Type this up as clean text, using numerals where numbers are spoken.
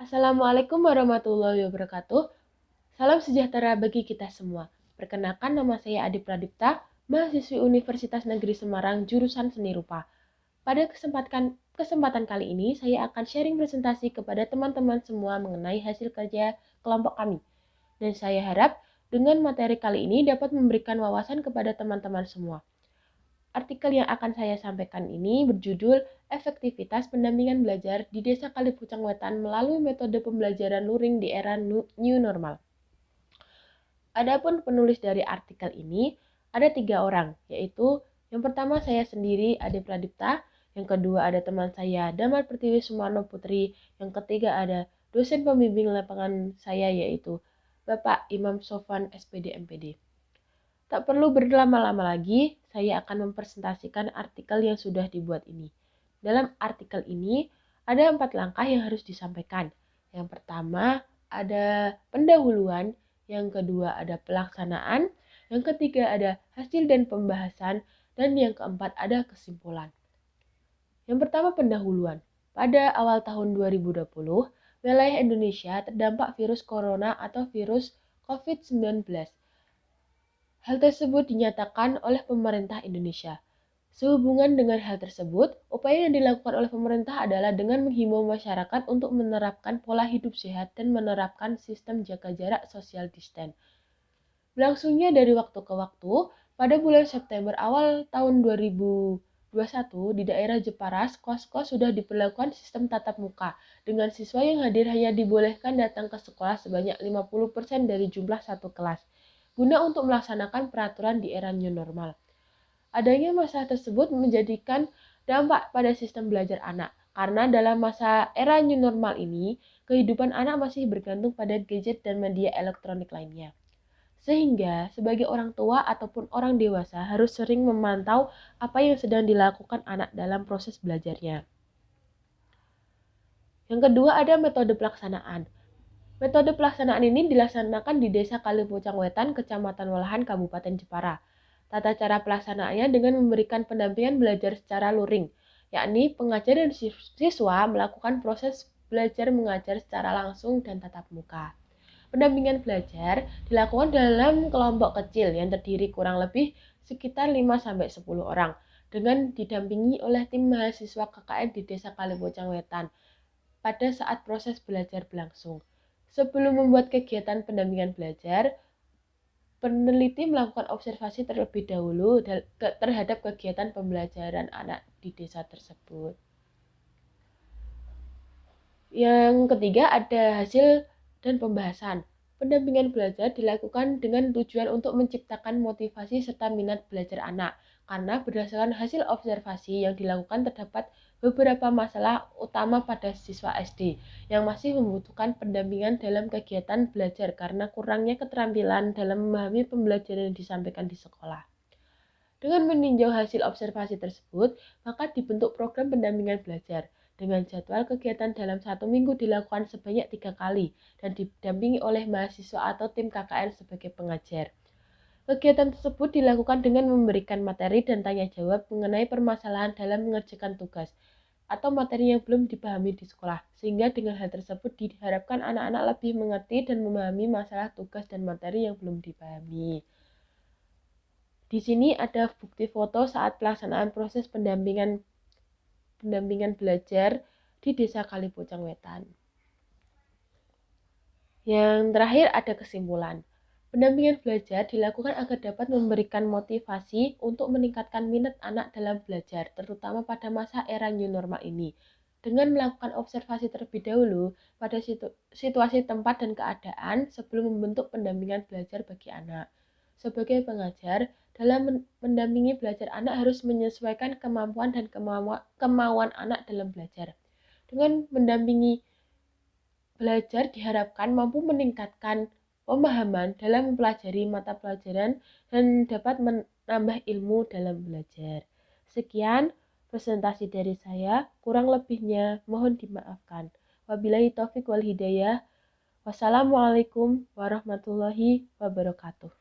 Assalamualaikum warahmatullahi wabarakatuh. Salam sejahtera bagi kita semua. Perkenalkan, nama saya Adi Pradipta, mahasiswi Universitas Negeri Semarang, jurusan Seni Rupa. Pada kesempatan kali ini, saya akan sharing presentasi kepada teman-teman semua mengenai hasil kerja kelompok kami. Dan saya harap dengan materi kali ini dapat memberikan wawasan kepada teman-teman semua. Artikel yang akan saya sampaikan ini berjudul Efektivitas Pendampingan Belajar di Desa Kalipucang Wetan melalui metode pembelajaran luring di era New Normal. Adapun penulis dari artikel ini ada 3 orang, yaitu yang pertama saya sendiri, Ade Pradipta, yang kedua ada teman saya, Damar Pertiwi Sumarno Putri, yang ketiga ada dosen pembimbing lapangan saya, yaitu Bapak Imam Sofwan SPD MPD. Tak perlu berlama-lama lagi, saya akan mempresentasikan artikel yang sudah dibuat ini. Dalam artikel ini, ada 4 langkah yang harus disampaikan. Yang pertama, ada pendahuluan. Yang kedua, ada pelaksanaan. Yang ketiga, ada hasil dan pembahasan. Dan yang keempat, ada kesimpulan. Yang pertama, pendahuluan. Pada awal tahun 2020, wilayah Indonesia terdampak virus corona atau virus COVID-19. Hal tersebut dinyatakan oleh pemerintah Indonesia. Sehubungan dengan hal tersebut, upaya yang dilakukan oleh pemerintah adalah dengan menghimbau masyarakat untuk menerapkan pola hidup sehat dan menerapkan sistem jaga jarak social distance. Berlangsungnya dari waktu ke waktu, pada bulan September awal tahun 2021 di daerah Jepara, sekolah-sekolah sudah diberlakukan sistem tatap muka, dengan siswa yang hadir hanya dibolehkan datang ke sekolah sebanyak 50% dari jumlah satu kelas, guna untuk melaksanakan peraturan di era new normal. Adanya masalah tersebut menjadikan dampak pada sistem belajar anak, karena dalam masa era new normal ini, kehidupan anak masih bergantung pada gadget dan media elektronik lainnya. Sehingga sebagai orang tua ataupun orang dewasa harus sering memantau apa yang sedang dilakukan anak dalam proses belajarnya. Yang kedua, ada metode pelaksanaan. Metode pelaksanaan ini dilaksanakan di Desa Kalipucang Wetan, Kecamatan Walahan, Kabupaten Jepara. Tata cara pelaksanaannya dengan memberikan pendampingan belajar secara luring, yakni pengajar dan siswa melakukan proses belajar mengajar secara langsung dan tatap muka. Pendampingan belajar dilakukan dalam kelompok kecil yang terdiri kurang lebih sekitar 5-10 orang dengan didampingi oleh tim mahasiswa KKN di Desa Kalipucang Wetan pada saat proses belajar berlangsung. Sebelum membuat kegiatan pendampingan belajar, peneliti melakukan observasi terlebih dahulu terhadap kegiatan pembelajaran anak di desa tersebut. Yang ketiga, ada hasil dan pembahasan. Pendampingan belajar dilakukan dengan tujuan untuk menciptakan motivasi serta minat belajar anak, karena berdasarkan hasil observasi yang dilakukan terdapat beberapa masalah utama pada siswa SD yang masih membutuhkan pendampingan dalam kegiatan belajar karena kurangnya keterampilan dalam memahami pembelajaran yang disampaikan di sekolah. Dengan meninjau hasil observasi tersebut, maka dibentuk program pendampingan belajar dengan jadwal kegiatan dalam 1 minggu dilakukan sebanyak 3 kali dan didampingi oleh mahasiswa atau tim KKN sebagai pengajar. Kegiatan tersebut dilakukan dengan memberikan materi dan tanya jawab mengenai permasalahan dalam mengerjakan tugas atau materi yang belum dipahami di sekolah, sehingga dengan hal tersebut diharapkan anak-anak lebih mengerti dan memahami masalah tugas dan materi yang belum dipahami. Di sini ada bukti foto saat pelaksanaan proses pendampingan belajar di Desa Kalipucang Wetan. Yang terakhir ada kesimpulan. Pendampingan belajar dilakukan agar dapat memberikan motivasi untuk meningkatkan minat anak dalam belajar, terutama pada masa era new normal ini. Dengan melakukan observasi terlebih dahulu pada situasi tempat dan keadaan sebelum membentuk pendampingan belajar bagi anak. Sebagai pengajar, dalam mendampingi belajar anak harus menyesuaikan kemampuan dan kemauan anak dalam belajar. Dengan mendampingi belajar diharapkan mampu meningkatkan pemahaman dalam mempelajari mata pelajaran dan dapat menambah ilmu dalam belajar. Sekian presentasi dari saya, kurang lebihnya mohon dimaafkan. Wabillahi taufik wal hidayah. Wassalamualaikum warahmatullahi wabarakatuh.